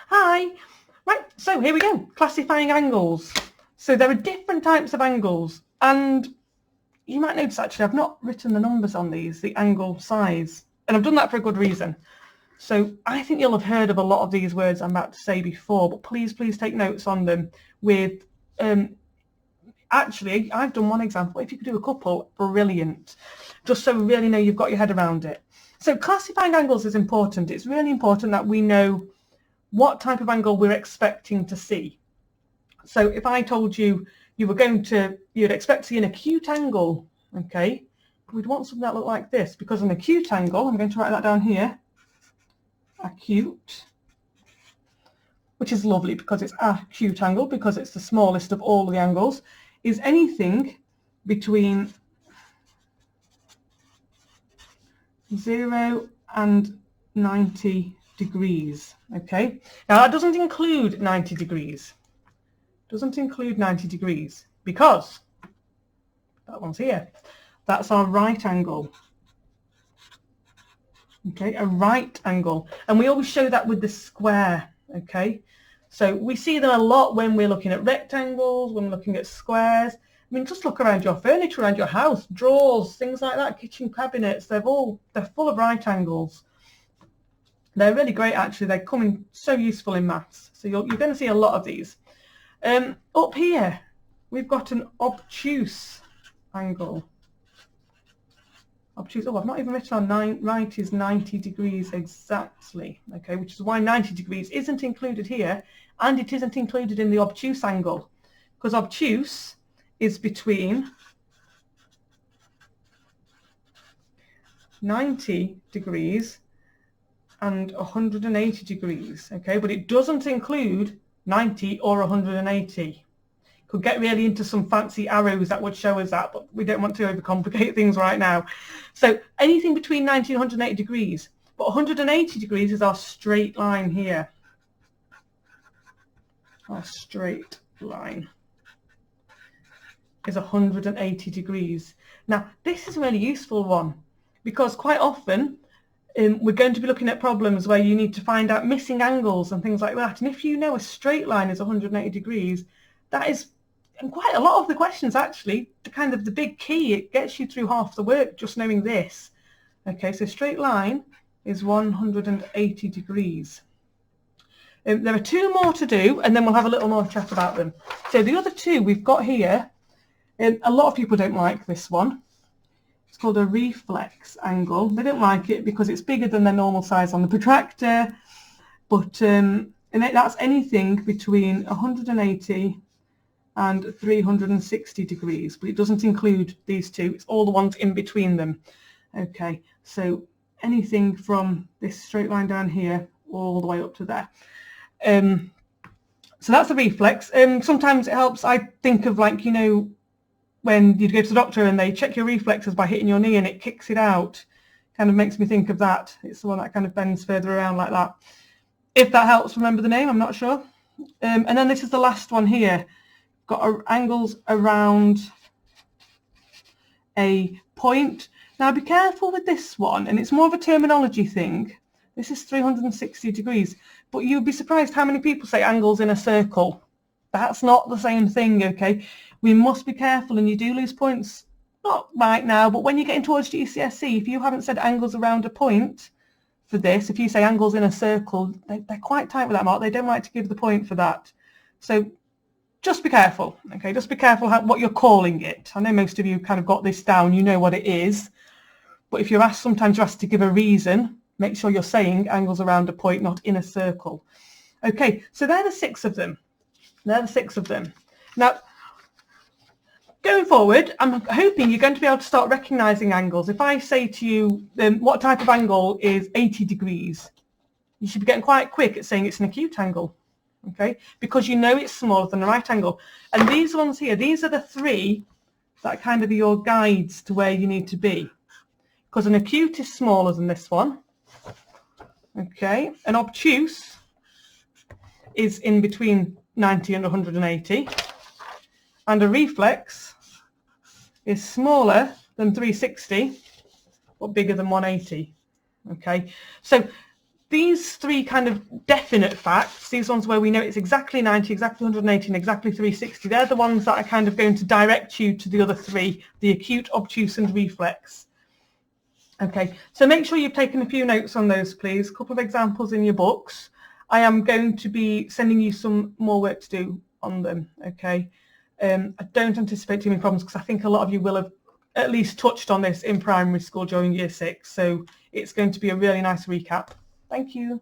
Hi. Right, so here we go, classifying angles. So there are different types of angles, and you might notice actually I've not written the numbers on these, the angle size, and I've done that for a good reason. So I think you'll have heard of a lot of these words I'm about to say before, but please take notes on them with, actually I've done one example. If you could do a couple, brilliant, just so we really know you've got your head around it. So classifying angles is important. It's really important that we know what type of angle we're expecting to see. So if I told you you'd expect to see an acute angle, okay, we'd want something that looked like this, because an acute angle, I'm going to write that down here, acute, which is lovely because it's acute angle, because it's the smallest of all the angles, is anything between 0 and 90 degrees. Okay, now that doesn't include 90 degrees. Doesn't include 90 degrees because that one's here. That's our right angle. Okay, a right angle, and we always show that with the square. Okay, so we see them a lot when we're looking at rectangles, when we're looking at squares. I mean, just look around your furniture, around your house, drawers, things like that, kitchen cabinets. They're full of right angles. They're really great, actually. They come in so useful in maths. So you're going to see a lot of these. Up here, we've got an obtuse angle. Obtuse. Oh, I've not even written on right is 90 degrees exactly. Okay, which is why 90 degrees isn't included here, and it isn't included in the obtuse angle, because obtuse is between 90 degrees and 180 degrees, okay, but it doesn't include 90 or 180. Could get really into some fancy arrows that would show us that, but we don't want to overcomplicate things right now. So anything between 90 and 180 degrees, but 180 degrees is our straight line here. Our straight line is 180 degrees. Now, this is a really useful one, because quite often we're going to be looking at problems where you need to find out missing angles and things like that. And if you know a straight line is 180 degrees, that is, in quite a lot of the questions actually, the big key. It gets you through half the work just knowing this. Okay, so straight line is 180 degrees. There are two more to do, and then we'll have a little more chat about them. So the other two we've got here, a lot of people don't like this one. It's called a reflex angle. They don't like it because it's bigger than their normal size on the protractor, but and that's anything between 180 and 360 degrees, but it doesn't include these two. It's all the ones in between them. Okay, so anything from this straight line down here all the way up to there. So that's the reflex. Sometimes it helps. I think of, like, you know, when you go to the doctor and they check your reflexes by hitting your knee and it kicks it out. Kind of makes me think of that. It's the one that kind of bends further around like that. If that helps remember the name, I'm not sure. And then this is the last one here. Got angles around a point. Now be careful with this one, and it's more of a terminology thing. This is 360 degrees, but you'd be surprised how many people say angles in a circle. That's not the same thing, okay? We must be careful, and you do lose points, not right now, but when you're getting towards GCSE, if you haven't said angles around a point for this, if you say angles in a circle, they're quite tight with that mark. They don't like to give the point for that. So just be careful, okay? Just be careful what you're calling it. I know most of you kind of got this down, you know what it is, but if you're asked, sometimes you're asked to give a reason, make sure you're saying angles around a point, not in a circle. Okay, so they're the 6 of them. They're the 6 of them. Now, going forward, I'm hoping you're going to be able to start recognising angles. If I say to you, what type of angle is 80 degrees? You should be getting quite quick at saying it's an acute angle, okay? Because you know it's smaller than a right angle. And these ones here, these are the 3 that kind of are your guides to where you need to be. Because an acute is smaller than this one, okay? An obtuse is in between 90 and 180. And a reflex is smaller than 360, but bigger than 180. Okay, so these three kind of definite facts, these ones where we know it's exactly 90, exactly 180 and exactly 360, they're the ones that are kind of going to direct you to the other three, the acute, obtuse and reflex. Okay, so make sure you've taken a few notes on those, please. A couple of examples in your books. I am going to be sending you some more work to do on them, okay? I don't anticipate too many problems because I think a lot of you will have at least touched on this in primary school during year 6, so it's going to be a really nice recap. Thank you.